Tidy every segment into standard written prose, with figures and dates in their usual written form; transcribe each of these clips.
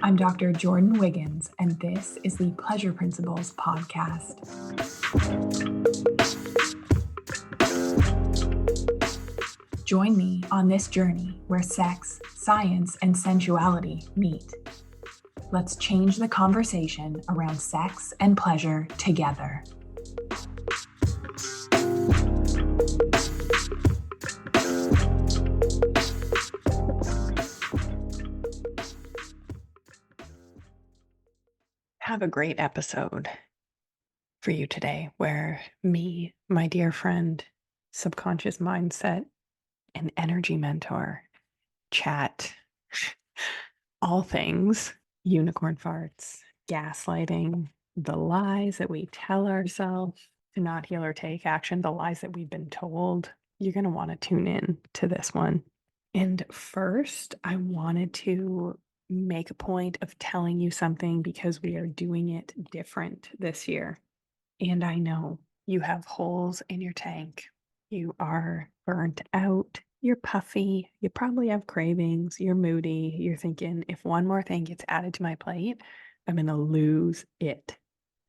I'm Dr. Jordin Wiggins, and this is the Pleasure Principles Podcast. Join me on this journey where sex, science, and sensuality meet. Let's change the conversation around sex and pleasure together. Have a great episode for you today where me, my dear friend, subconscious mindset, and energy mentor chat all things unicorn farts, gaslighting, the lies that we tell ourselves to not heal or take action, the lies that we've been told. You're going to want to tune in to this one. And first, I wanted to make a point of telling you something because we are doing it different this year. And I know you have holes in your tank. You are burnt out. You're puffy. You probably have cravings. You're moody. You're thinking, if one more thing gets added to my plate, I'm going to lose it.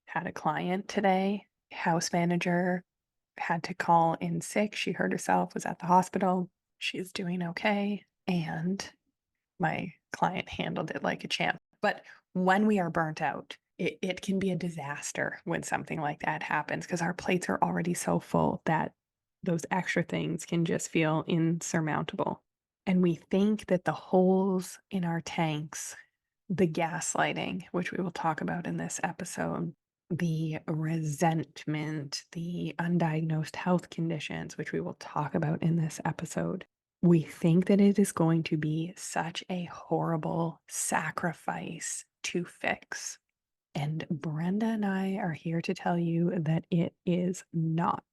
Had a client today, house manager, had to call in sick. She hurt herself, was at the hospital. She's doing okay. And my client handled it like a champ. But when we are burnt out, it can be a disaster when something like that happens because our plates are already so full that those extra things can just feel insurmountable. And we think that the holes in our tanks, the gaslighting, which we will talk about in this episode, the resentment, the undiagnosed health conditions, which we will talk about in this episode, we think that it is going to be such a horrible sacrifice to fix. And Brenda and I are here to tell you that it is not.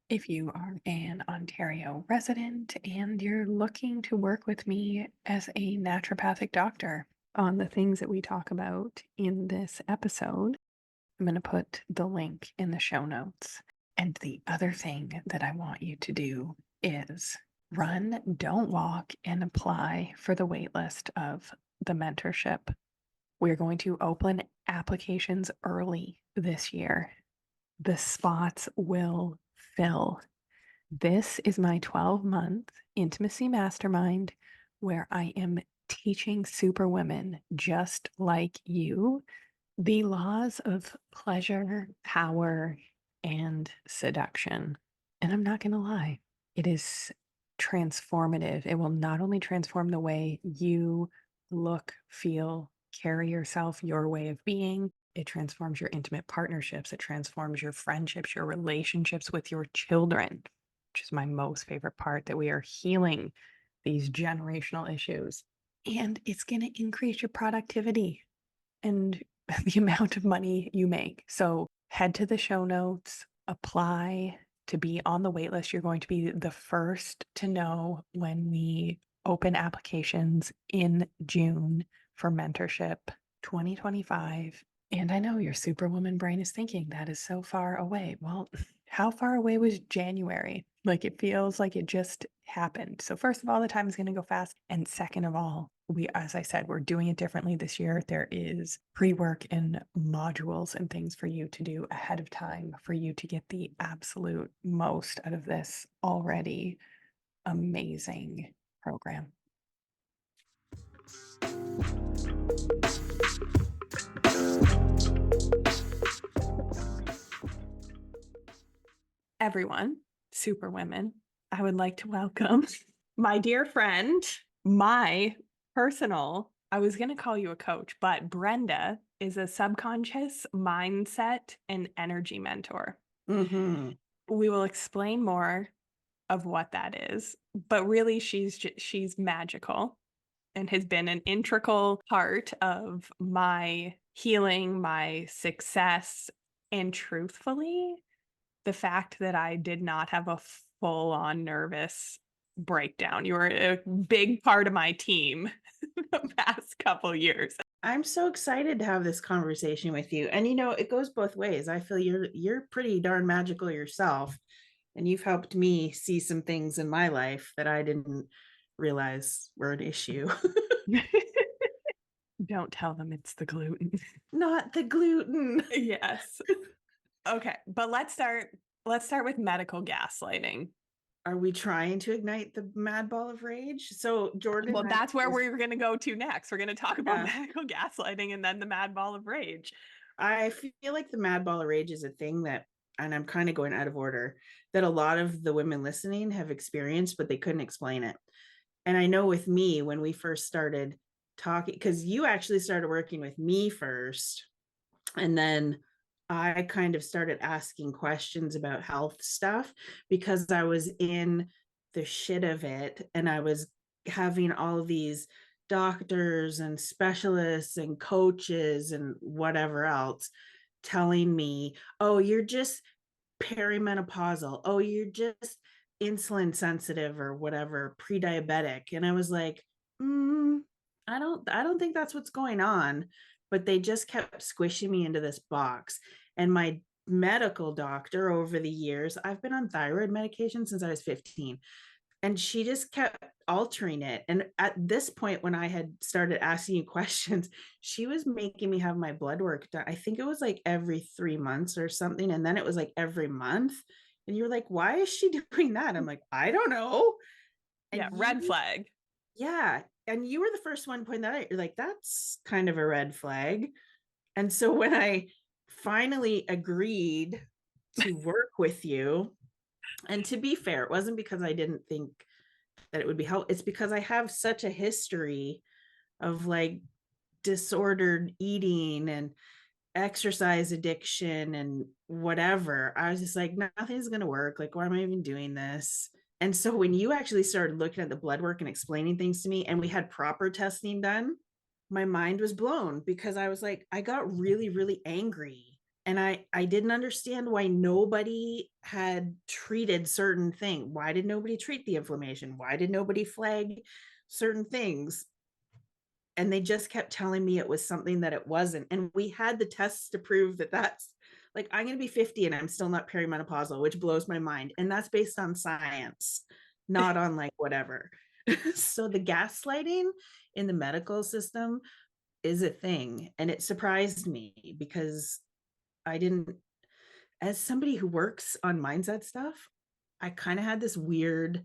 If you are an Ontario resident and you're looking to work with me as a naturopathic doctor on the things that we talk about in this episode, I'm going to put the link in the show notes. And the other thing that I want you to do is run, don't walk, and apply for the waitlist of the mentorship. We're going to open applications early this year. The spots will fill. This is my 12-month intimacy mastermind where I am teaching superwomen just like you the laws of pleasure, power, and seduction. And I'm not going to lie, it is transformative. It will not only transform the way you look, feel, carry yourself, your way of being. It transforms your intimate partnerships. It transforms your friendships, your relationships with your children, which is my most favorite part, that we are healing these generational issues. And it's going to increase your productivity and the amount of money you make. So head to the show notes, apply to be on the wait list. You're going to be the first to know when we open applications in June for mentorship 2025. And I know your superwoman brain is thinking that is so far away. Well, how far away was January? Like, it feels like it just happened. So first of all, the time is going to go fast. And second of all, as I said, we're doing it differently this year. There is pre-work and modules and things for you to do ahead of time for you to get the absolute most out of this already amazing program. Everyone, superwomen, I would like to welcome my dear friend, my personal, I was going to call you a coach, but Brenda is a subconscious mindset and energy mentor. Mm-hmm. We will explain more of what that is, but really she's magical and has been an integral part of my healing, my success, and truthfully, the fact that I did not have a full-on nervous breakdown. You were a big part of my team the past couple years. I'm so excited to have this conversation with you. And it goes both ways. I feel you're pretty darn magical yourself, and you've helped me see some things in my life that I didn't realize were an issue. Don't tell them it's the gluten. Not the gluten. Yes. Okay. But let's start with medical gaslighting. Are we trying to ignite the mad ball of rage? So Jordin, Well, that's where we're going to go to next. We're going to talk about Yeah. medical gaslighting and then the mad ball of rage. I feel like the mad ball of rage is a thing that, and I'm kind of going out of order, that a lot of the women listening have experienced, but they couldn't explain it. And I know with me, when we first started talking, because you actually started working with me first, and then I kind of started asking questions about health stuff because I was in the shit of it, and I was having all these doctors and specialists and coaches and whatever else telling me, oh, you're just perimenopausal. Oh, you're just insulin sensitive or whatever, pre-diabetic. And I was like, I don't think that's what's going on. But they just kept squishing me into this box. And my medical doctor over the years, I've been on thyroid medication since I was 15. And she just kept altering it. And at this point, when I had started asking you questions, she was making me have my blood work done. I think it was like every 3 months or something. And then it was like every month. And you're like, why is she doing that? I'm like, I don't know. And yeah, red flag. Yeah. And you were the first one pointing that out. You're like, that's kind of a red flag. And so when I finally agreed to work with you, and to be fair, it wasn't because I didn't think that it would be helpful. It's because I have such a history of like disordered eating and exercise addiction and whatever. I was just like, nothing's going to work. Like, why am I even doing this? And so when you actually started looking at the blood work and explaining things to me, and we had proper testing done, my mind was blown because I was like, I got really, really angry. And I didn't understand why nobody had treated certain thing. Why did nobody treat the inflammation? Why did nobody flag certain things? And they just kept telling me it was something that it wasn't. And we had the tests to prove that that's like, I'm going to be 50 and I'm still not perimenopausal, which blows my mind. And that's based on science, not on like whatever. So the gaslighting in the medical system is a thing. And it surprised me because I didn't, as somebody who works on mindset stuff, I kind of had this weird,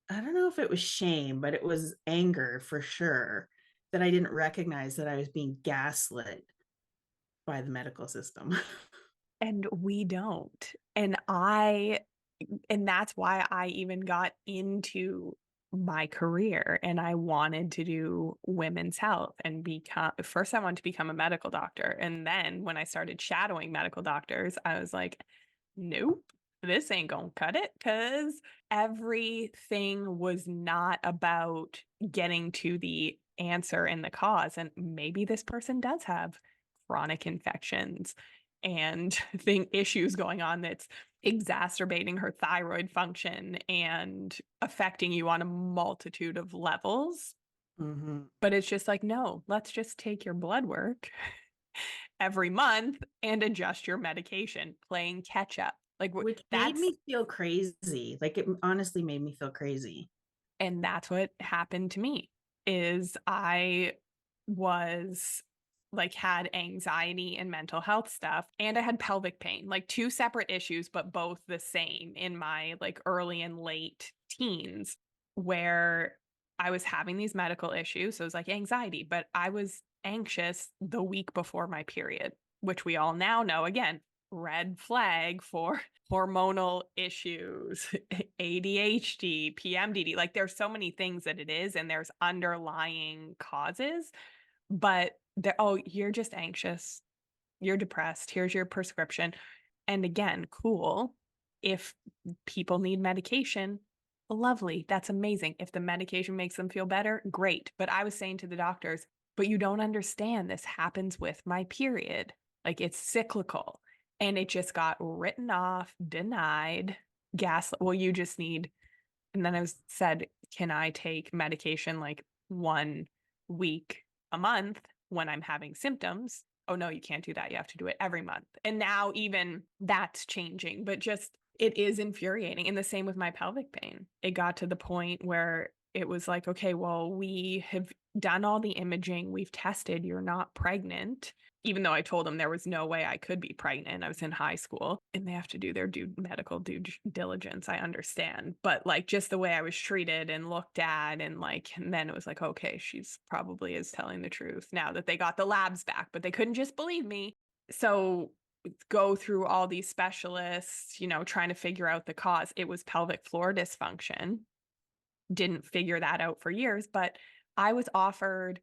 I don't know if it was shame, but it was anger for sure that I didn't recognize that I was being gaslit by the medical system. And we don't. And that's why I even got into my career, and I wanted to do women's health and first I wanted to become a medical doctor. And then when I started shadowing medical doctors, I was like, nope, this ain't gonna cut it, because everything was not about getting to the answer and the cause. And maybe this person does have chronic infections and issues going on that's exacerbating her thyroid function and affecting you on a multitude of levels. Mm-hmm. But it's just like, no, let's just take your blood work every month and adjust your medication, playing catch up. Like, Which made me feel crazy. Like, it honestly made me feel crazy. And that's what happened to me. Is I was like, had anxiety and mental health stuff, and I had pelvic pain, like 2 separate issues, but both the same in my like early and late teens, where I was having these medical issues. So it was like anxiety, but I was anxious the week before my period, which we all now know, again, red flag for hormonal issues, ADHD, PMDD. Like, there's so many things that it is, and there's underlying causes, but oh, you're just anxious, you're depressed, here's your prescription. And again, cool. If people need medication, lovely, that's amazing. If the medication makes them feel better, great. But I was saying to the doctors, but you don't understand, this happens with my period. Like, it's cyclical. And it just got written off, denied, well, you just need. And then I said, can I take medication like 1 week a month when I'm having symptoms? Oh, no, you can't do that. You have to do it every month. And now even that's changing, but just, it is infuriating. And the same with my pelvic pain. It got to the point where it was like, okay, well, we have done all the imaging. We've tested, you're not pregnant. Even though I told them there was no way I could be pregnant. I was in high school and they have to do their medical due diligence. I understand. But like just the way I was treated and looked at and then it was like, okay, she's probably is telling the truth now that they got the labs back, but they couldn't just believe me. So go through all these specialists, trying to figure out the cause. It was pelvic floor dysfunction. Didn't figure that out for years, but I was offered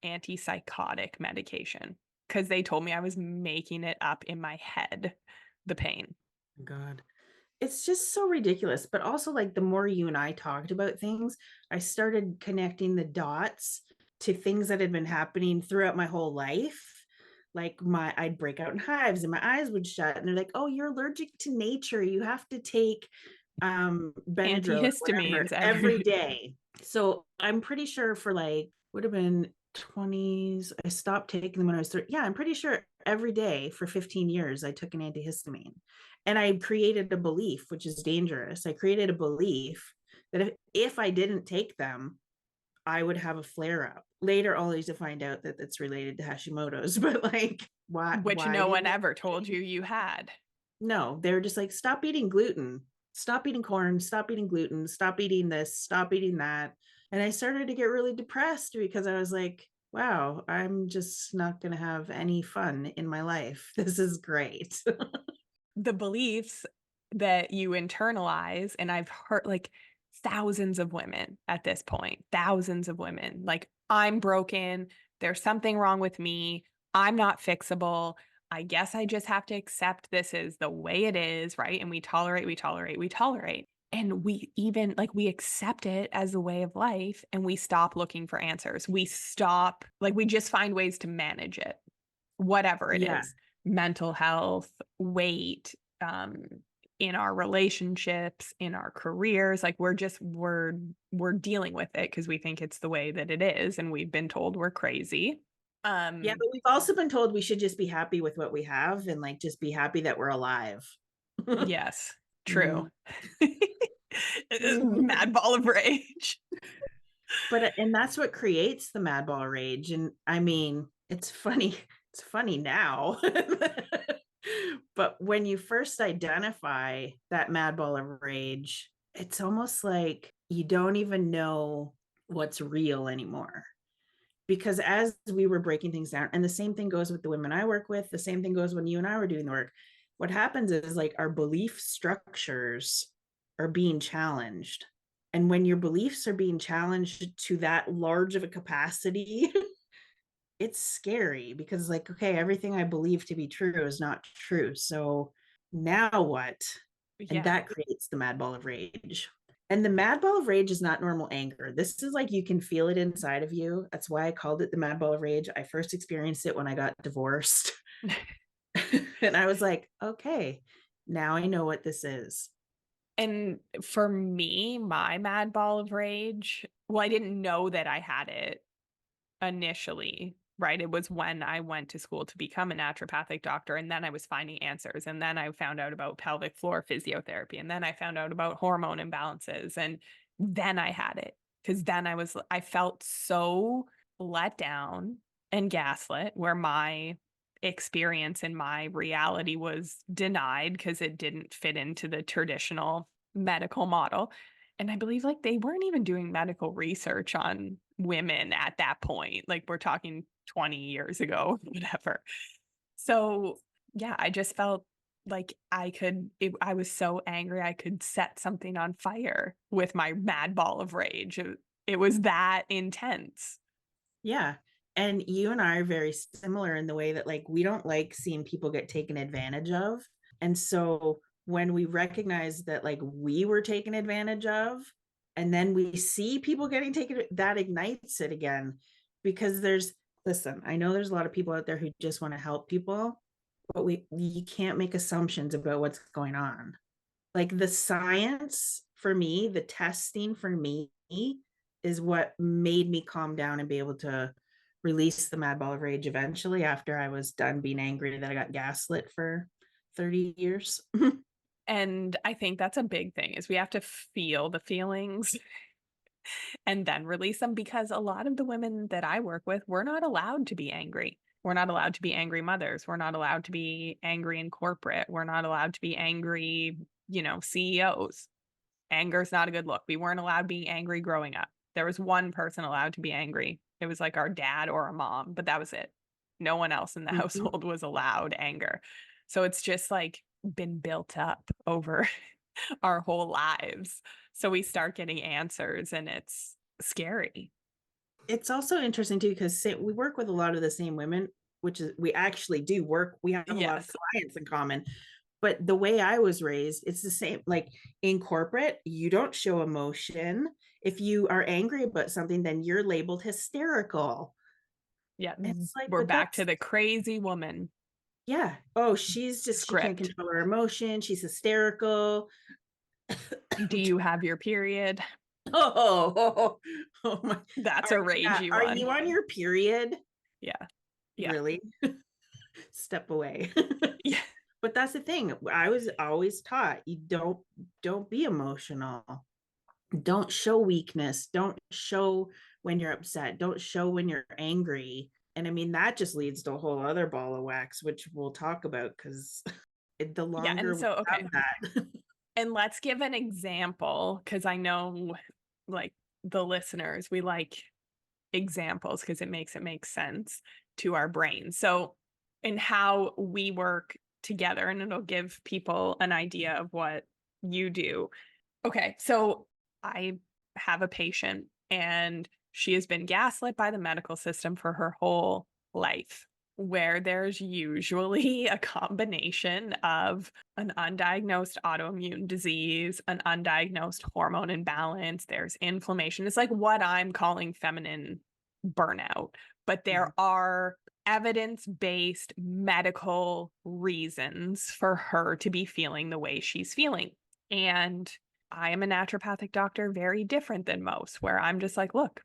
antipsychotic medication because they told me I was making it up in my head, the pain. God, it's just so ridiculous. But also, like, the more you and I talked about things, I started connecting the dots to things that had been happening throughout my whole life. Like I'd break out in hives and my eyes would shut, and they're like, "Oh, you're allergic to nature. You have to take Benadryl or whatever every day." So I'm pretty sure for would have been 20s. I stopped taking them when I was 30. Yeah, I'm pretty sure every day for 15 years I took an antihistamine. And I created a belief, which is dangerous. I created a belief that if I didn't take them, I would have a flare up. Later, only to find out that it's related to Hashimoto's, but why? Which no one ever told you had. No, they were just like, stop eating gluten, stop eating corn, stop eating gluten, stop eating this, stop eating that. And I started to get really depressed because I was like, wow, I'm just not going to have any fun in my life. This is great. The beliefs that you internalize, and I've heard thousands of women at this point, thousands of women, I'm broken. There's something wrong with me. I'm not fixable. I guess I just have to accept this is the way it is, right? And we tolerate. And we even we accept it as the way of life and we stop looking for answers. We stop, we just find ways to manage it, whatever it is, mental health, weight, in our relationships, in our careers. We're dealing with it because we think it's the way that it is. And we've been told we're crazy. Yeah, but we've also been told we should just be happy with what we have and just be happy that we're alive. Yes, true. Mad ball of rage. And that's what creates the mad ball of rage. And I mean, it's funny now. But when you first identify that mad ball of rage, it's almost like you don't even know what's real anymore. Because as we were breaking things down, and the same thing goes with the women I work with, the same thing goes when you and I were doing the work, what happens is our belief structures are being challenged. And when your beliefs are being challenged to that large of a capacity, it's scary because okay, everything I believe to be true is not true. So now what? Yeah. And that creates the mad ball of rage. And the mad ball of rage is not normal anger. This is you can feel it inside of you. That's why I called it the mad ball of rage. I first experienced it when I got divorced. And I was like, okay, now I know what this is. And for me, my mad ball of rage, I didn't know that I had it initially, right? It was when I went to school to become a naturopathic doctor, and then I was finding answers, and then I found out about pelvic floor physiotherapy, and then I found out about hormone imbalances, and then I had it because then I felt so let down and gaslit, where my experience and my reality was denied because it didn't fit into the traditional medical model. And I believe they weren't even doing medical research on women at that point. We're talking 20 years ago, whatever. So yeah, I just felt I was so angry I could set something on fire with my mad ball of rage. It was that intense. Yeah. And you and I are very similar in the way that we don't like seeing people get taken advantage of. And so when we recognize that we were taken advantage of, and then we see people getting taken, that ignites it again. Because listen, I know there's a lot of people out there who just want to help people, but you can't make assumptions about what's going on. The science for me, the testing for me is what made me calm down and be able to release the mad ball of rage eventually after I was done being angry that I got gaslit for 30 years. And I think that's a big thing is we have to feel the feelings and then release them, because a lot of the women that I work with, we're not allowed to be angry. We're not allowed to be angry mothers. We're not allowed to be angry in corporate. We're not allowed to be angry, CEOs. Anger is not a good look. We weren't allowed being angry growing up. There was one person allowed to be angry. It was like our dad or a mom, but that was it. No one else in the household was allowed anger. So it's just like been built up over our whole lives. So we start getting answers and it's scary. It's also interesting too, because we work with a lot of the same women, which is, we actually do work. We have a lot of clients in common, but the way I was raised, it's the same. Like in corporate, you don't show emotion. If you are angry about something, then you're labeled hysterical. Yeah. It's like, we're back to the crazy woman. Yeah. Oh, she's just, she can't control her emotion. She's hysterical. Do you have your period? Oh my. That's a ragey one. Are you on your period? Yeah. Really? Step away. Yeah. But that's the thing. I was always taught, you don't be emotional. Don't show weakness. Don't show when you're upset. Don't show when you're angry. And I mean, that just leads to a whole other ball of wax, which we'll talk about, because the longer we have that. And let's give an example, because I know like the listeners, we like examples because it makes sense to our brain. So in how we work together, and it'll give people an idea of what you do. Okay, so I have a patient and she has been gaslit by the medical system for her whole life, where there's usually a combination of an undiagnosed autoimmune disease, an undiagnosed hormone imbalance, there's inflammation. It's like what I'm calling feminine burnout, but there are evidence-based medical reasons for her to be feeling the way she's feeling. And I am a naturopathic doctor, very different than most, where I'm just like, look,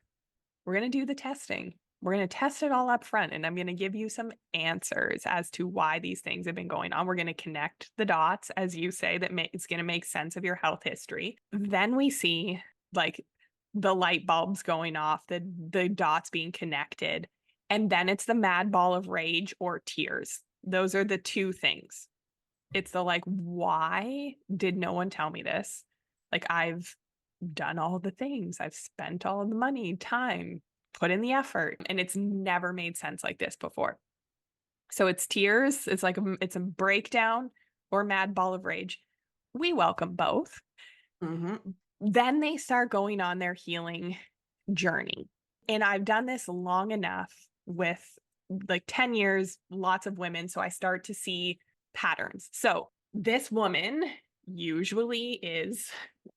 we're going to do the testing. We're going to test it all up front, and I'm going to give you some answers as to why these things have been going on. We're going to connect the dots, as you say, that it's going to make sense of your health history. Then we see like the light bulbs going off, the dots being connected. And then it's the mad ball of rage or tears. Those are the two things. It's the like, why did no one tell me this? Like, I've done all the things. I've spent all the money, time, put in the effort, and it's never made sense like this before. So it's tears. It's like, it's a breakdown or mad ball of rage. We welcome both. Then they start going on their healing journey. And I've done this long enough with like 10 years, lots of women. So I start to see patterns. So this woman usually is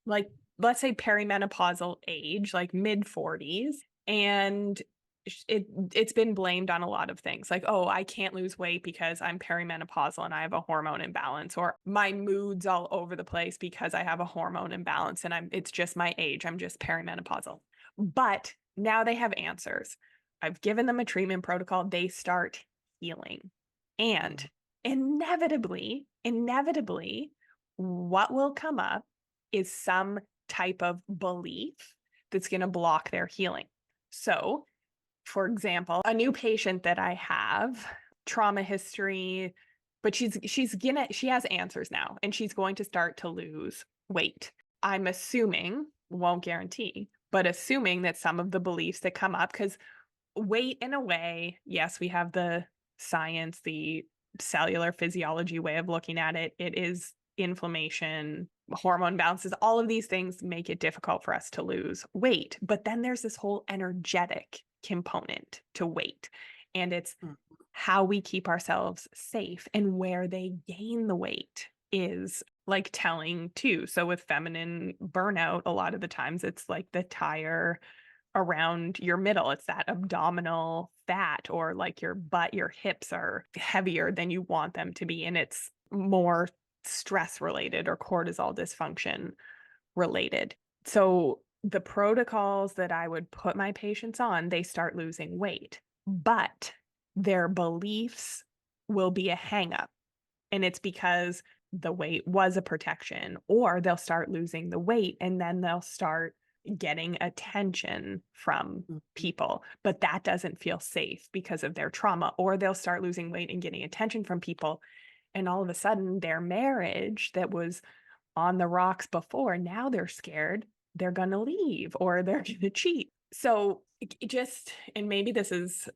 like, let's say perimenopausal age, like mid 40s. And it's been blamed on a lot of things, like, oh, I can't lose weight because I'm perimenopausal and I have a hormone imbalance, or my mood's all over the place because I have a hormone imbalance and it's just my age, I'm just perimenopausal. But now they have answers. I've given them a treatment protocol. They start healing. And inevitably, what will come up is some type of belief that's going to block their healing. So, for example, a new patient that I have, trauma history, but she has answers now, and she's going to start to lose weight. I'm assuming, won't guarantee, but assuming that some of the beliefs that come up, because weight in a way, yes, we have the science, the cellular physiology way of looking at it. It is inflammation, hormone balances, all of these things make it difficult for us to lose weight. But then there's this whole energetic component to weight, and it's how we keep ourselves safe, and where they gain the weight is like telling too. So with feminine burnout, a lot of the times it's like the tire around your middle. It's that abdominal fat, or like your butt, your hips are heavier than you want them to be. And it's more stress related or cortisol dysfunction related. So the protocols that I would put my patients on, they start losing weight, but their beliefs will be a hang up. And it's because the weight was a protection, or they'll start losing the weight and then they'll start getting attention from Mhm. people, but that doesn't feel safe because of their trauma, or they'll start losing weight and getting attention from people. And all of a sudden their marriage that was on the rocks before, now they're scared they're going to leave or they're going to cheat. So it just, and maybe this is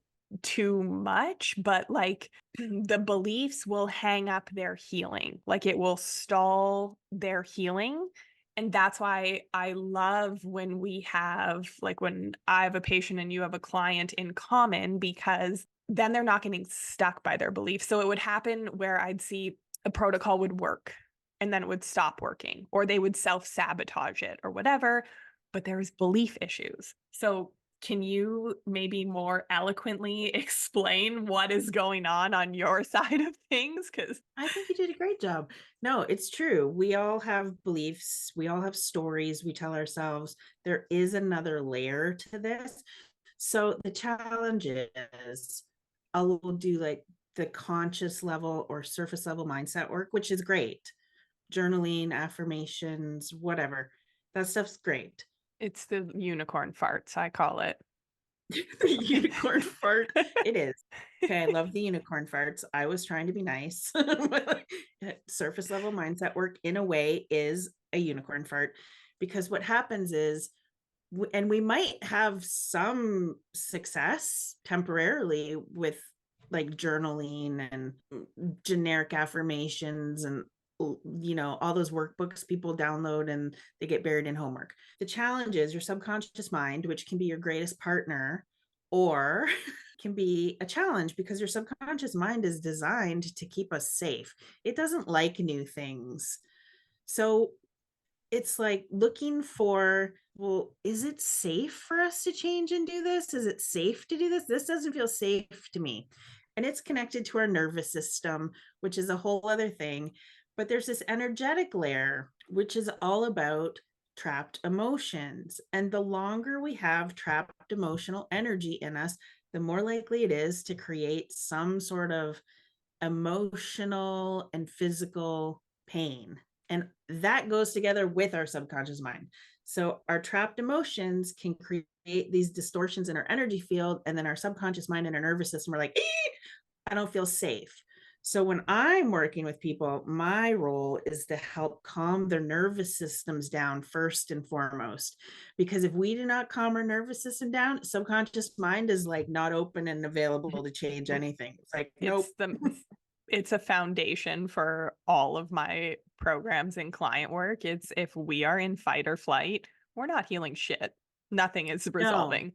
too much, but like the beliefs will hang up their healing, like it will stall their healing. And that's why I love when we have, like when I have a patient and you have a client in common, because then they're not getting stuck by their beliefs. So it would happen where I'd see a protocol would work and then it would stop working, or they would self-sabotage it or whatever, but there's belief issues. So can you maybe more eloquently explain what is going on your side of things? Because I think you did a great job. No, it's true. We all have beliefs. We all have stories we tell ourselves. There is another layer to this. So the challenge is I'll do like the conscious level or surface level mindset work, which is great. Journaling, affirmations, whatever. That stuff's great. it's the unicorn farts, I call it. The unicorn fart. It is. Okay, I love the unicorn farts. I was trying to be nice. Surface level mindset work, in a way, is a unicorn fart, because what happens is, and we might have some success temporarily with like journaling and generic affirmations and all those workbooks people download and they get buried in homework. The challenge is your subconscious mind, which can be your greatest partner or can be a challenge, because your subconscious mind is designed to keep us safe. It doesn't like new things. So it's like looking for, well, is it safe for us to change and do this? Is it safe to do this? This doesn't feel safe to me. And it's connected to our nervous system, which is a whole other thing. But there's this energetic layer, which is all about trapped emotions. And the longer we have trapped emotional energy in us, the more likely it is to create some sort of emotional and physical pain. And that goes together with our subconscious mind. So our trapped emotions can create these distortions in our energy field. And then our subconscious mind and our nervous system are like, I don't feel safe. So when I'm working with people, my role is to help calm their nervous systems down first and foremost. Because if we do not calm our nervous system down, subconscious mind is like not open and available to change anything. It's like, nope. It's a foundation for all of my programs and client work. It's if we are in fight or flight, we're not healing shit. Nothing is resolving.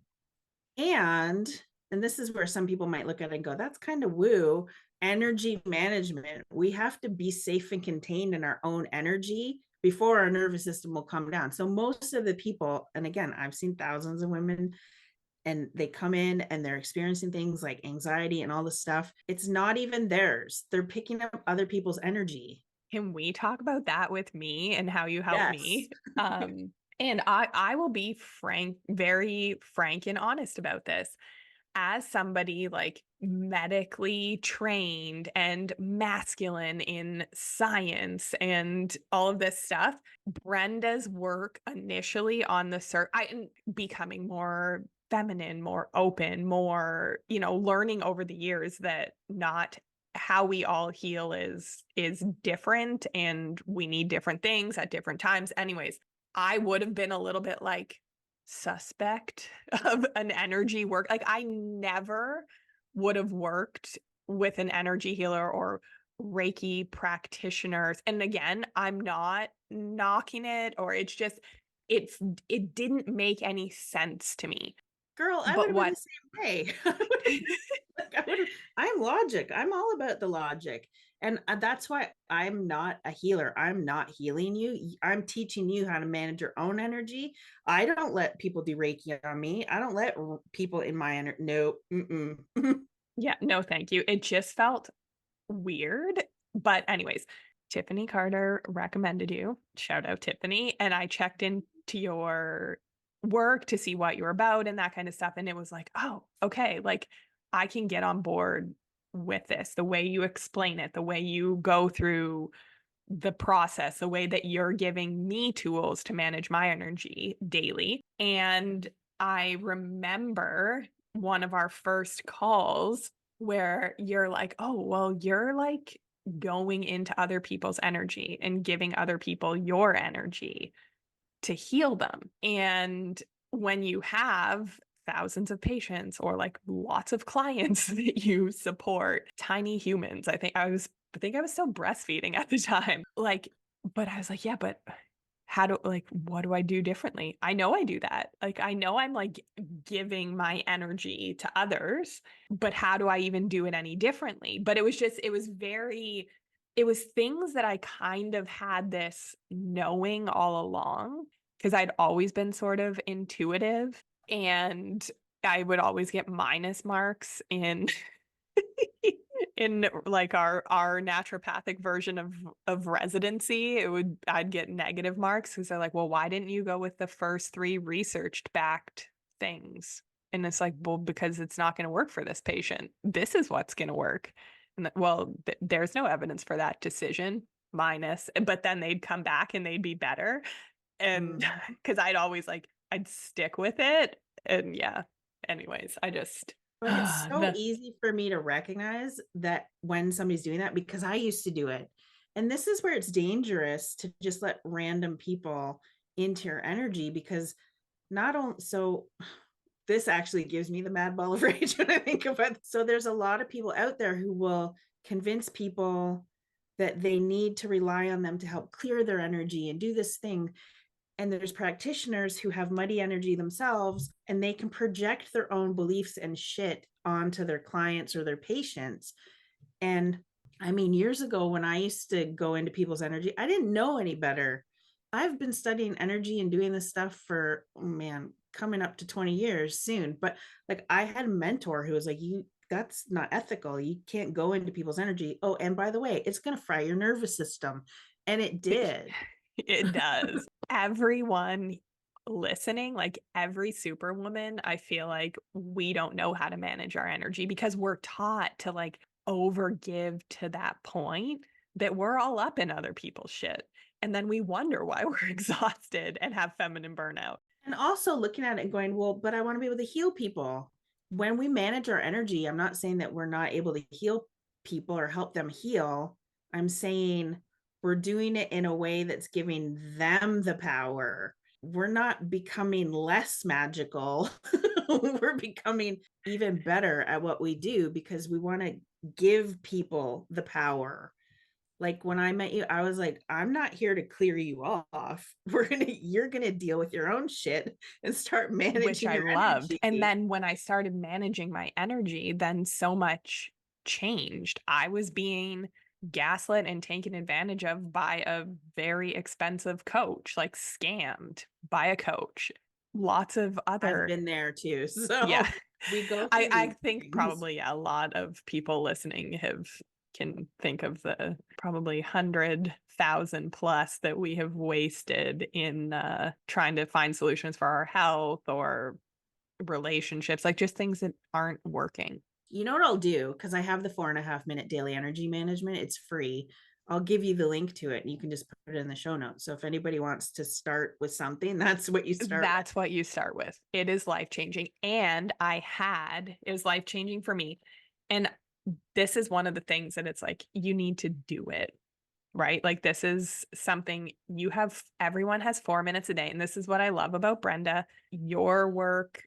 No. And this is where some people might look at it and go, that's kind of woo. Energy management. We have to be safe and contained in our own energy before our nervous system will come down. So most of the people, and again, I've seen thousands of women, and they come in and they're experiencing things like anxiety and all this stuff. It's not even theirs. They're picking up other people's energy. Can we talk about that with me and how you help Yes. me? And I will be frank, very frank and honest about this. As somebody like medically trained and masculine in science and all of this stuff, Brenda's work initially on the becoming more feminine, more open, more, learning over the years that not how we all heal is different and we need different things at different times. Anyways, I would have been a little bit like suspect of an energy work. Like I never would have worked with an energy healer or Reiki practitioners. And again, I'm not knocking it, or it's just, it didn't make any sense to me. Girl, I would have been the same way. I'm logic. I'm all about the logic. And that's why I'm not a healer. I'm not healing you. I'm teaching you how to manage your own energy. I don't let people do Reiki on me. I don't let people in my energy. No. Yeah, no, thank you. It just felt weird. But anyways, Tiffany Carter recommended you. Shout out Tiffany. And I checked into your work to see what you're about and that kind of stuff. And it was like, oh, okay, like I can get on board with this, the way you explain it, the way you go through the process, the way that you're giving me tools to manage my energy daily. And I remember one of our first calls where you're like, oh, well, you're like going into other people's energy and giving other people your energy to heal them. And when you have thousands of patients or like lots of clients that you support, tiny humans, I think I was still breastfeeding at the time. Like, but I was like, yeah, but what do I do differently? I know I do that. Like, I know I'm like giving my energy to others, but how do I even do it any differently? But it was things that I kind of had this knowing all along because I'd always been sort of intuitive, and I would always get minus marks in in like our naturopathic version of residency. I'd get negative marks because they're like, well, why didn't you go with the first 3 researched backed things? And it's like, well, because it's not going to work for this patient. This is what's going to work. And there's no evidence for that decision, minus. But then they'd come back and they'd be better. And because I'd stick with it. And yeah, anyways, I just. But it's so easy for me to recognize that when somebody's doing that, because I used to do it. And this is where it's dangerous to just let random people into your energy, because this actually gives me the mad ball of rage when I think about it. So there's a lot of people out there who will convince people that they need to rely on them to help clear their energy and do this thing. And there's practitioners who have muddy energy themselves, and they can project their own beliefs and shit onto their clients or their patients. And I mean, years ago when I used to go into people's energy, I didn't know any better. I've been studying energy and doing this stuff for, coming up to 20 years soon. But like, I had a mentor who was like, that's not ethical. You can't go into people's energy. Oh, and by the way, it's going to fry your nervous system. And it did. It does. Everyone listening, like every superwoman, I feel like we don't know how to manage our energy because we're taught to like overgive to that point that we're all up in other people's shit. And then we wonder why we're exhausted and have feminine burnout. And also looking at it and going, well, but I want to be able to heal people. When we manage our energy, I'm not saying that we're not able to heal people or help them heal. I'm saying we're doing it in a way that's giving them the power. We're not becoming less magical. We're becoming even better at what we do because we want to give people the power. Like when I met you, I was like, I'm not here to clear you off. You're going to deal with your own shit and start managing, which I loved. And then when I started managing my energy, then so much changed. I was being gaslit and taken advantage of by a very expensive coach, like scammed by a coach. Lots of other. I've been there too. So yeah, we go. I think probably a lot of people listening can think of the probably 100,000 plus that we have wasted in trying to find solutions for our health or relationships, like just things that aren't working. You know what I'll do? Because I have the 4.5 minute daily energy management. It's free. I'll give you the link to it and you can just put it in the show notes. So if anybody wants to start with something, that's what you start with. What you start with. It is life-changing. And it was life-changing for me. And this is one of the things that it's like, you need to do it, right? Like this is something everyone has 4 minutes a day. And this is what I love about Brenda. Your work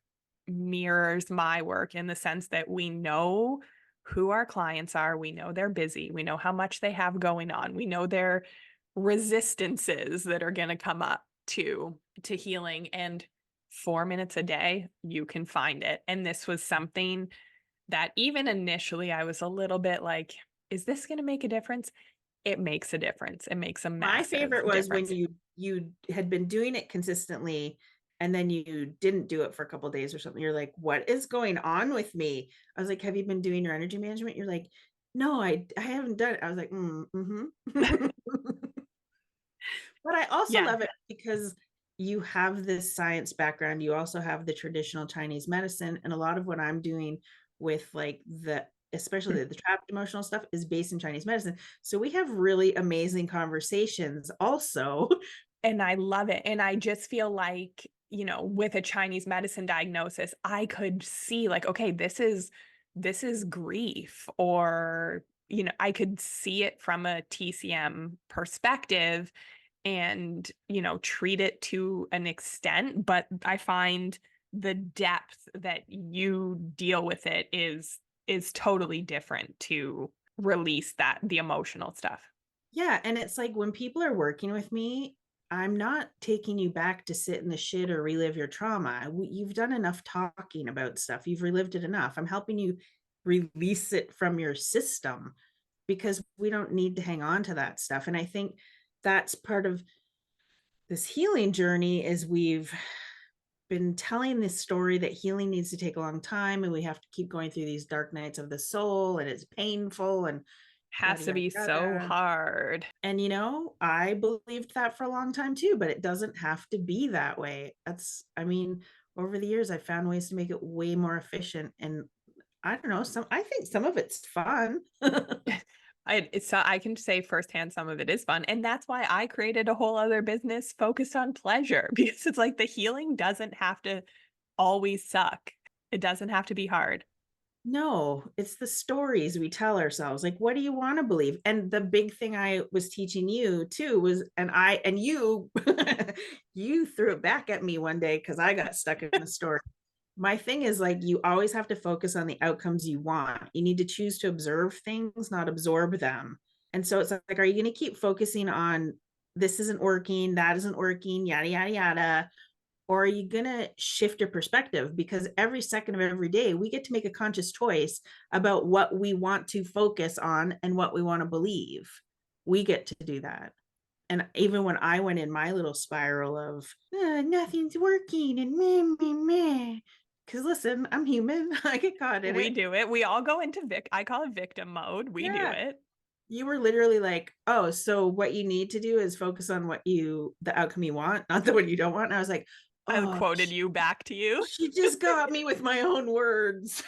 mirrors my work in the sense that we know who our clients are. We know they're busy. We know how much they have going on. We know their resistances that are going to come up to healing. And 4 minutes a day, you can find it. And this was something that even initially I was a little bit like, is this going to make a difference? It makes a difference. It makes a massive difference. My favorite was when you had been doing it consistently and then you didn't do it for a couple of days or something. You're like, what is going on with me? I was like, have you been doing your energy management? You're like, no, I haven't done it. I was like, But I also love it because you have this science background. You also have the traditional Chinese medicine. And a lot of what I'm doing with like the especially the trapped emotional stuff, is based in Chinese medicine. So we have really amazing conversations also. And I love it. And I just feel like, with a Chinese medicine diagnosis, I could see like, okay, this is grief, or, I could see it from a TCM perspective and, treat it to an extent. But I find the depth that you deal with it is totally different to release the emotional stuff. Yeah. And it's like when people are working with me, I'm not taking you back to sit in the shit or relive your trauma. You've done enough talking about stuff. You've relived it enough. I'm helping you release it from your system because we don't need to hang on to that stuff. And I think that's part of this healing journey is we've been telling this story that healing needs to take a long time and we have to keep going through these dark nights of the soul and it's painful and has to be so hard. And, I believed that for a long time too, but it doesn't have to be that way. Over the years, I've found ways to make it way more efficient. And I don't know, I think some of it's fun. I can say firsthand, some of it is fun. And that's why I created a whole other business focused on pleasure, because it's like the healing doesn't have to always suck. It doesn't have to be hard. No, it's the stories we tell ourselves. Like, what do you want to believe? And the big thing I was teaching you too was, and you, you threw it back at me one day because I got stuck in the story. My thing is like, you always have to focus on the outcomes you want. You need to choose to observe things, not absorb them. And so it's like, are you going to keep focusing on this isn't working, that isn't working, yada, yada, yada? Or are you going to shift your perspective? Because every second of every day, we get to make a conscious choice about what we want to focus on and what we want to believe. We get to do that. And even when I went in my little spiral of nothing's working and meh, because listen, I'm human. I get caught in it. We do it. We all go into I call it victim mode. We do it. You were literally like, oh, so what you need to do is focus on the outcome you want, not the one you don't want. And I was like, I quoted you back to you. She just got me with my own words.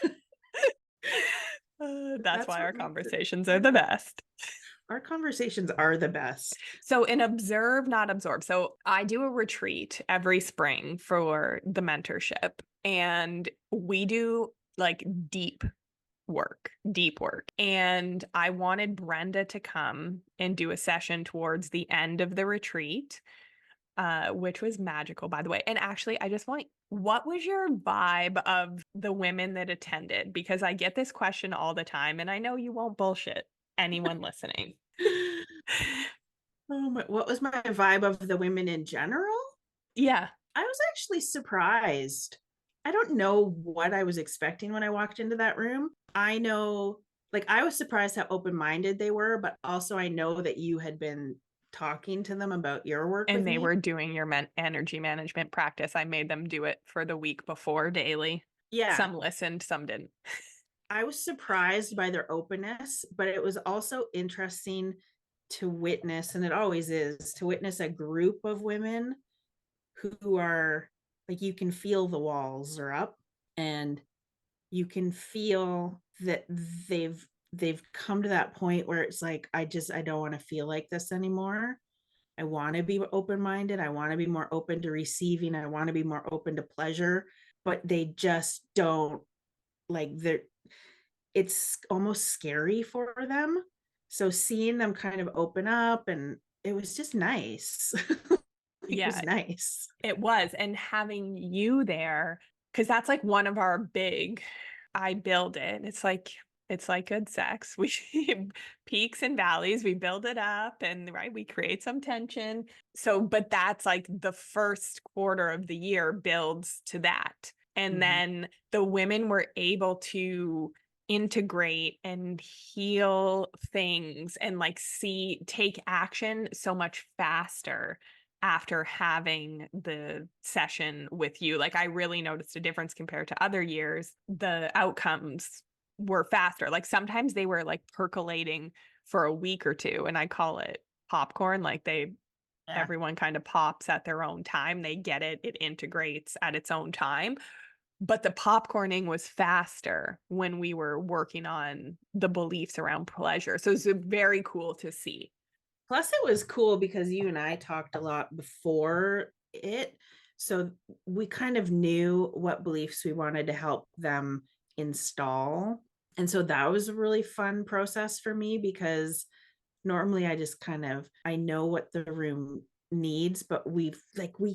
That's why our conversations are the best. Our conversations are the best. So in observe, not absorb. So I do a retreat every spring for the mentorship, and we do like deep work. And I wanted Brenda to come and do a session towards the end of the retreat. Which was magical, by the way. And actually, what was your vibe of the women that attended? Because I get this question all the time, and I know you won't bullshit anyone listening. What was my vibe of the women in general? Yeah. I was actually surprised. I don't know what I was expecting when I walked into that room. I know, I was surprised how open-minded they were, but also I know that you had been talking to them about your work and they were doing your energy management practice. I made them do it for the week before daily. Yeah. Some listened, some didn't. I was surprised by their openness, but it was also interesting to witness, and it always is, to witness a group of women who are like, you can feel the walls are up and you can feel that they've come to that point where it's like, I don't want to feel like this anymore. I want to be open-minded. I want to be more open to receiving. I want to be more open to pleasure, but they just don't it's almost scary for them. So seeing them kind of open up, and it was just nice. It was nice. It was. And having you there, because that's like one of our I build it. It's like good sex. We peaks and valleys, we build it up, and we create some tension. So, but that's like the first quarter of the year builds to that. And then the women were able to integrate and heal things and take action so much faster after having the session with you. I really noticed a difference compared to other years. The outcomes were faster. Sometimes they were percolating for a week or two, and I call it popcorn. Everyone kind of pops at their own time. They get it. It integrates at its own time. But the popcorning was faster when we were working on the beliefs around pleasure. So it's very cool to see. Plus, it was cool because you and I talked a lot before it. So we kind of knew what beliefs we wanted to help them install. And so that was a really fun process for me because normally I just I know what the room needs, but we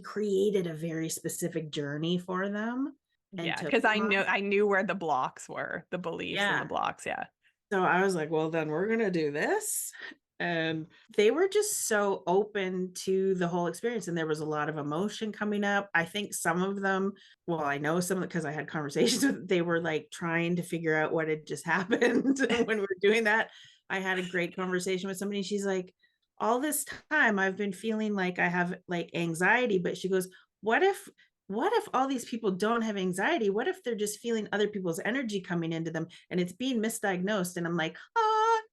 created a very specific journey for them. Yeah, because I knew where the blocks were, the beliefs and the blocks. Yeah. So I was like, well, then we're going to do this. And they were just so open to the whole experience. And there was a lot of emotion coming up. I think some of them, well, I know some of them because I had conversations with, they were like trying to figure out what had just happened when we were doing that. I had a great conversation with somebody. She's like, all this time I've been feeling like I have like anxiety, but she goes, what if all these people don't have anxiety? What if they're just feeling other people's energy coming into them and it's being misdiagnosed? And I'm like,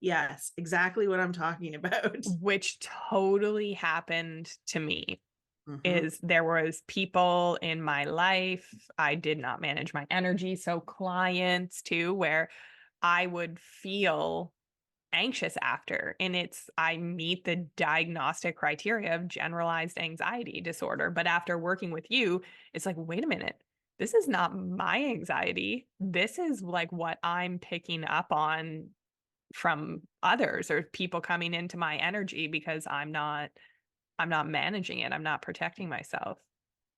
yes, exactly what I'm talking about. Which totally happened to me. Is there was people in my life, I did not manage my energy. So clients too, where I would feel anxious after, and I meet the diagnostic criteria of generalized anxiety disorder. But after working with you, it's like, wait a minute, this is not my anxiety. This is like what I'm picking up on from others or people coming into my energy because I'm not managing it. I'm not protecting myself.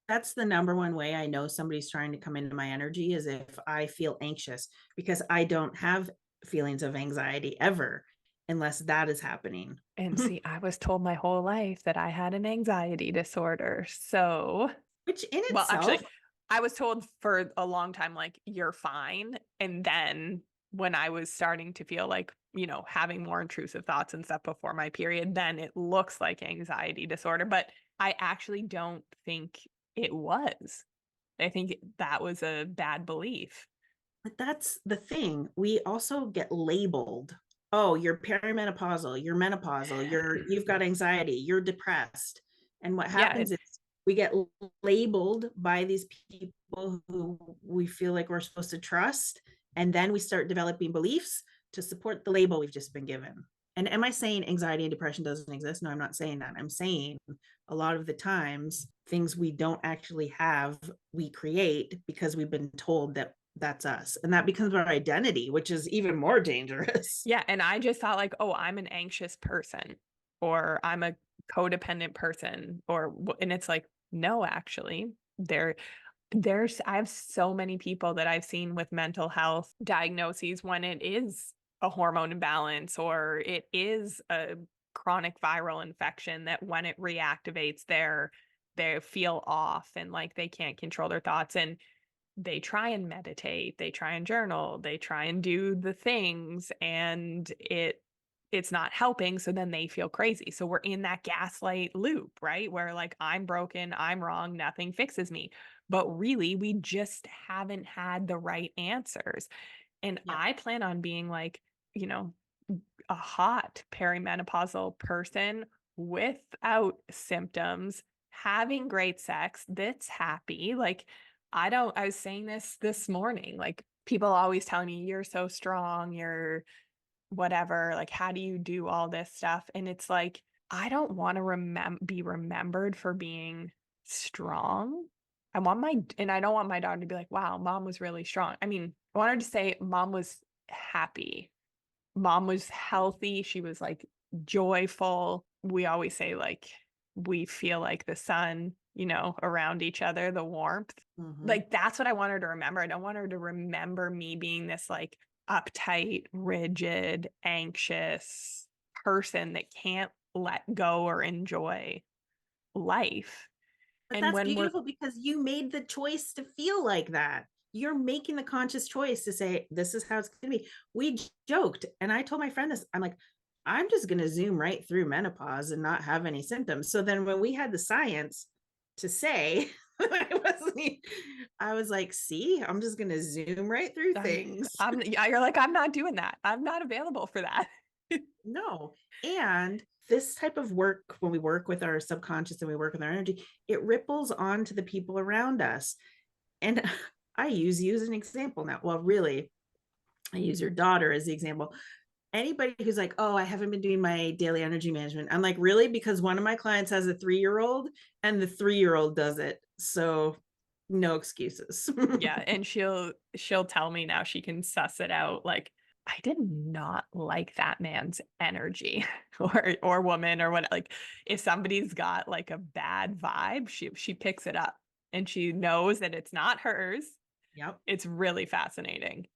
That's the number one way I know somebody's trying to come into my energy is if I feel anxious, because I don't have feelings of anxiety ever unless that is happening. And see, I was told my whole life that I had an anxiety disorder. So, which in itself, well, actually, I was told for a long time, like, you're fine. And then when I was starting to feel like, having more intrusive thoughts and stuff before my period, then it looks like anxiety disorder. But I actually don't think it was. I think that was a bad belief. But that's the thing. We also get labeled. Oh, you're perimenopausal, you're menopausal, you've got anxiety, you're depressed. And what happens is we get labeled by these people who we feel like we're supposed to trust. And then we start developing beliefs to support the label we've just been given. And am I saying anxiety and depression doesn't exist? No, I'm not saying that. I'm saying a lot of the times things we don't actually have, we create because we've been told that that's us. And that becomes our identity, which is even more dangerous. Yeah. And I just thought like, oh, I'm an anxious person or I'm a codependent person and it's like, no, actually I have so many people that I've seen with mental health diagnoses when it is a hormone imbalance or it is a chronic viral infection that when it reactivates they feel off and like they can't control their thoughts and they try and meditate, they try and journal, they try and do the things and it's not helping. So then they feel crazy. So we're in that gaslight loop, right? Where like, I'm broken, I'm wrong, nothing fixes me. But really, we just haven't had the right answers. And I plan on being like, a hot perimenopausal person without symptoms, having great sex that's happy. Like, I was saying this morning, like people always telling me you're so strong, you're whatever, like, how do you do all this stuff? And it's like, I don't want to be remembered for being strong. I don't want my daughter to be like, wow, mom was really strong. I mean, I want her to say mom was happy. Mom was healthy. She was like joyful. We always say like, we feel like the sun, around each other, the warmth. Like, that's what I want her to remember. I don't want her to remember me being this like uptight, rigid, anxious person that can't let go or enjoy life. But and that's beautiful because you made the choice to feel like that. You're making the conscious choice to say, this is how it's going to be. We joked. And I told my friend this, I'm like, I'm just going to zoom right through menopause and not have any symptoms. So then when we had the science to say, I was like, see, I'm just going to zoom right through things. You're like, I'm not doing that. I'm not available for that. No. And this type of work, when we work with our subconscious and we work with our energy, it ripples on to the people around us. And I use you as an example now. Well, really, I use your daughter as the example. Anybody who's like, oh, I haven't been doing my daily energy management. I'm like, really? Because one of my clients has a 3-year-old and the 3-year-old does it. So no excuses. Yeah. And she'll tell me now she can suss it out. Like, I did not like that man's energy or woman or what. Like, if somebody's got like a bad vibe, she picks it up and she knows that it's not hers. Yep. It's really fascinating.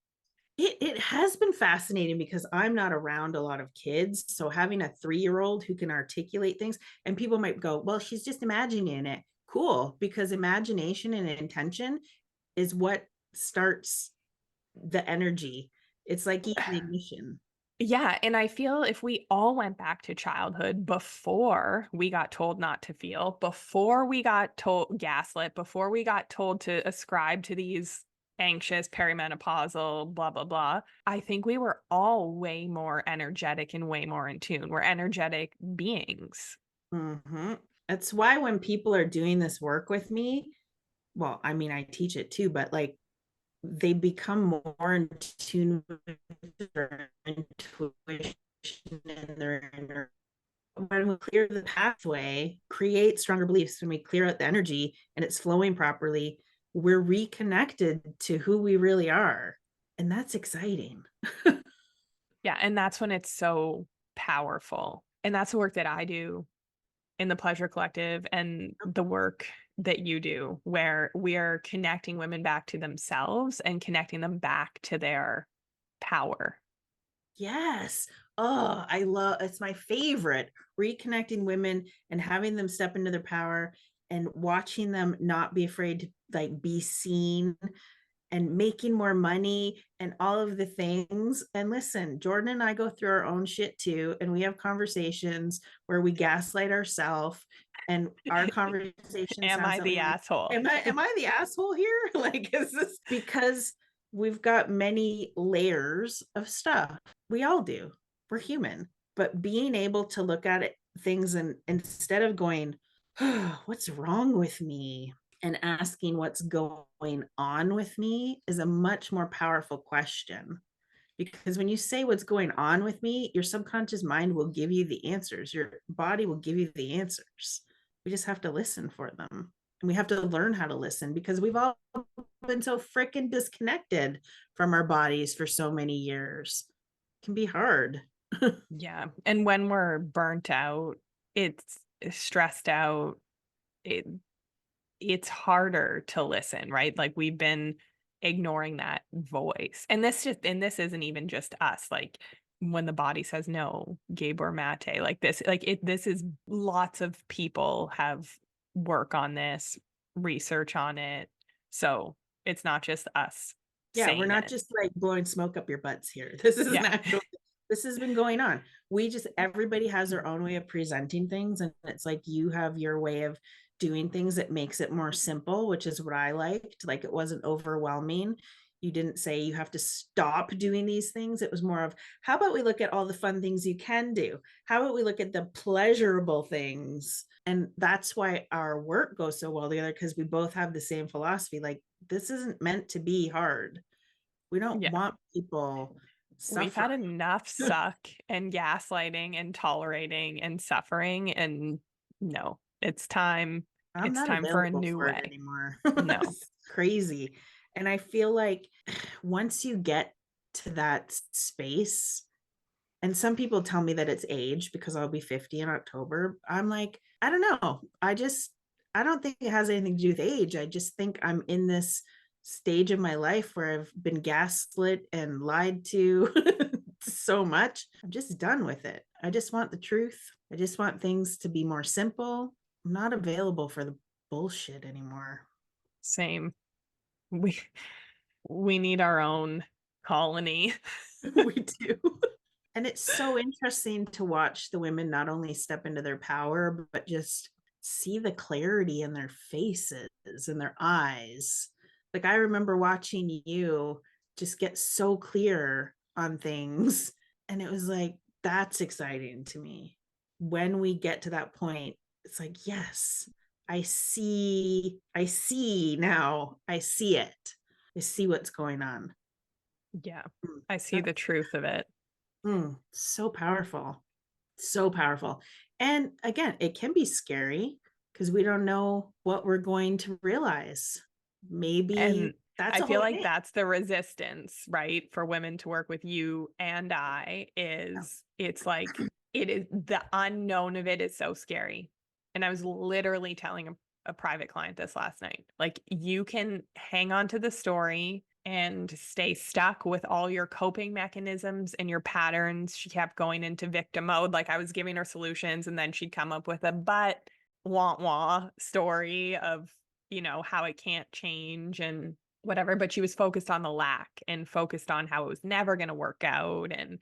It has been fascinating because I'm not around a lot of kids. So having a 3-year-old who can articulate things, and people might go, well, she's just imagining it. Cool, because imagination and intention is what starts the energy. It's like ignition. Yeah. And I feel if we all went back to childhood before we got told not to feel, before we got told gaslit, before we got told to ascribe to these anxious, perimenopausal, blah, blah, blah, I think we were all way more energetic and way more in tune. We're energetic beings. Mm-hmm. That's why when people are doing this work with me, well, I mean, I teach it too, but like they become more in tune with their intuition and their inner. When we clear the pathway, create stronger beliefs, when we clear out the energy and it's flowing properly, we're reconnected to who we really are. And that's exciting. Yeah. And that's when it's so powerful. And that's the work that I do in the Pleasure Collective and the work that you do, where we are connecting women back to themselves and connecting them back to their power. Yes. Oh, I love it's my favorite. Reconnecting women and having them step into their power and watching them not be afraid to like be seen and making more money and all of the things. And listen, Jordin and I go through our own shit too. And we have conversations where we gaslight ourselves and our conversation Am sounds I the something like, asshole? am I the asshole here? Like, is this because we've got many layers of stuff? We all do. We're human. But being able to look at it, things and instead of going, oh, what's wrong with me? And asking what's going on with me is a much more powerful question. Because when you say what's going on with me, your subconscious mind will give you the answers. Your body will give you the answers. We just have to listen for them. And we have to learn how to listen because we've all been so freaking disconnected from our bodies for so many years. It can be hard. Yeah. And when we're burnt out, it's stressed out, it's harder to listen, right? Like we've been ignoring that voice. And this isn't even just us. Like when the body says no, Gabor Mate, like this is lots of people have work on this, research on it. So it's not just us Yeah, we're saying not it. just like blowing smoke up your butts here. This is an Yeah. actual this has been going on. Everybody has their own way of presenting things. And it's like you have your way of doing things that makes it more simple, which is what I liked. Like it wasn't overwhelming. You didn't say you have to stop doing these things. It was more of, how about we look at all the fun things you can do? How about we look at the pleasurable things? And that's why our work goes so well together, because we both have the same philosophy. Like, this isn't meant to be hard. We don't Yeah. want people We've had suffering. enough suck and gaslighting and tolerating and suffering. And no, it's time. I'm It's not time for a available new for it way. anymore. No. It's crazy. And I feel like once you get to that space, and some people tell me that it's age because I'll be 50 in October. I'm like, I don't know. I don't think it has anything to do with age. I just think I'm in this stage of my life where I've been gaslit and lied to so much. I'm just done with it. I just want the truth. I just want things to be more simple. I'm not available for the bullshit anymore. Same. We we need our own colony. We do. And it's so interesting to watch the women not only step into their power, but just see the clarity in their faces and their eyes. Like I remember watching you just get so clear on things. And it was like, that's exciting to me. When we get to that point, it's like, yes, I see now. I see it. is see what's going on. Yeah. I see the truth of it. So powerful. So powerful. And again, it can be scary because we don't know what we're going to realize. Maybe And that's I a feel whole like thing. that's the resistance, right? For women to work with you and I is it's like, it is the unknown of it is so scary. And I was literally telling a private client this last night. Like, you can hang on to the story and stay stuck with all your coping mechanisms and your patterns. She kept going into victim mode. Like, I was giving her solutions and then she'd come up with a but wah wah story of, how it can't change and whatever, but she was focused on the lack and focused on how it was never going to work out. And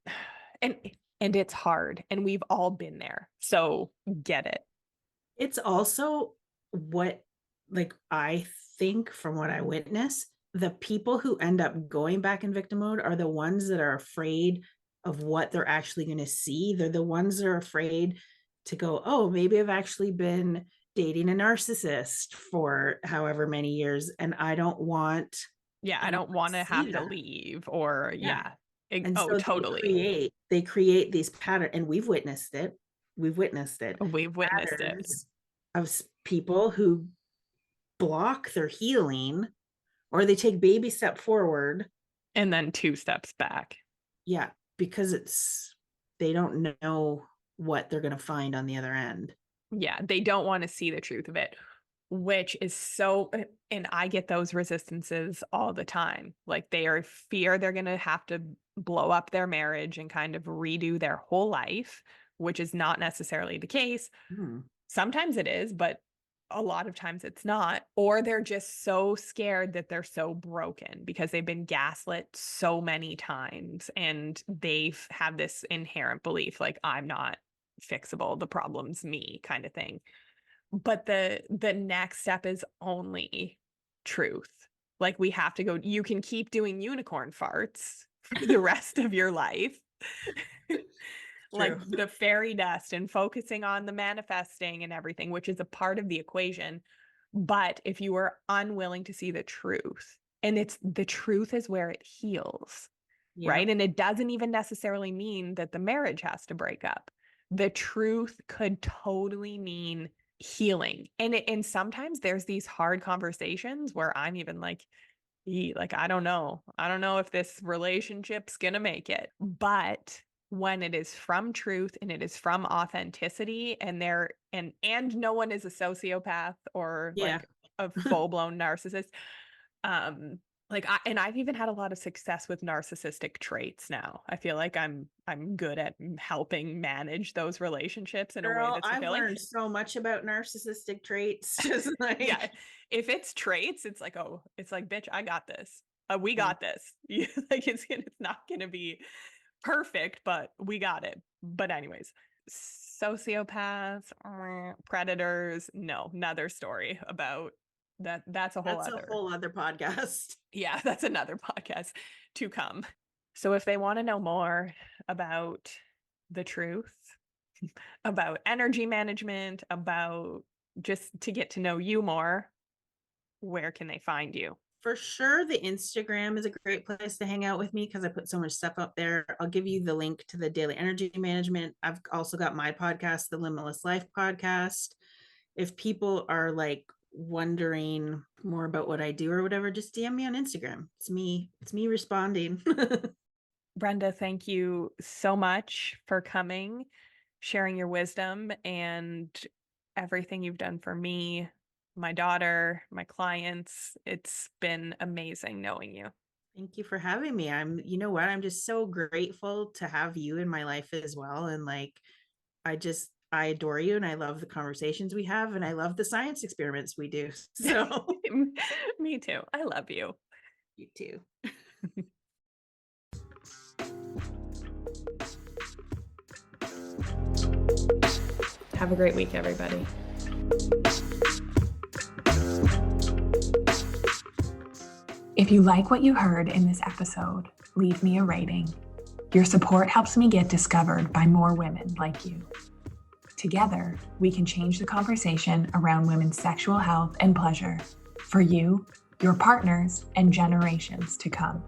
it's hard, and we've all been there. So get it. It's also what, like, I think from what I witness, the people who end up going back in victim mode are the ones that are afraid of what they're actually going to see. They're the ones that are afraid to go, oh, maybe I've actually been dating a narcissist for however many years, and I don't want I don't want to have to that. leave, or And oh, so totally. they create these patterns, and we've witnessed it. We've witnessed it. We've witnessed it. Patterns of people who block their healing, or they take baby step forward and then 2 steps back. Yeah, because they don't know what they're going to find on the other end. Yeah, they don't want to see the truth of it, which is so, and I get those resistances all the time. Like, they are fear they're going to have to blow up their marriage and kind of redo their whole life, which is not necessarily the case. Sometimes it is, but a lot of times it's not. Or they're just so scared that they're so broken because they've been gaslit so many times, and they've had this inherent belief, like, I'm not fixable, the problem's me, kind of thing. But the next step is only truth. Like, we have to go, you can keep doing unicorn farts for the rest of your life. Like the fairy dust, and focusing on the manifesting and everything, which is a part of the equation. But if you are unwilling to see the truth, and the truth is where it heals, right? And it doesn't even necessarily mean that the marriage has to break up. The truth could totally mean healing. And sometimes there's these hard conversations where I'm even like, I don't know if this relationship's gonna make it. But when it is from truth and it is from authenticity, and no one is a sociopath or like a full-blown narcissist, I've even had a lot of success with narcissistic traits now. I feel like I'm good at helping manage those relationships in a way that's fulfilling. I've learned so much about narcissistic traits. Just like, if it's traits, it's like, oh, it's like, bitch, I got this. We got this. Like, it's not gonna be perfect, but we got it. But anyways, sociopaths, predators, no, another story about that. That's a whole other podcast. Yeah, that's another podcast to come. So if they want to know more about the truth, about energy management, about just to get to know you more, where can they find you? For sure, the Instagram is a great place to hang out with me because I put so much stuff up there. I'll give you the link to the daily energy management. I've also got my podcast, the Limitless Life Podcast. If people are like wondering more about what I do or whatever, just DM me on Instagram. It's me responding. Brenda, thank you so much for coming, sharing your wisdom and everything you've done for me, my daughter, my clients. It's been amazing knowing you. Thank you for having me. I'm just so grateful to have you in my life as well. And like, I adore you, and I love the conversations we have, and I love the science experiments we do. So me too. I love you. You too. Have a great week, everybody. If you like what you heard in this episode, leave me a rating. Your support helps me get discovered by more women like you. Together, we can change the conversation around women's sexual health and pleasure for you your partners, and generations to come.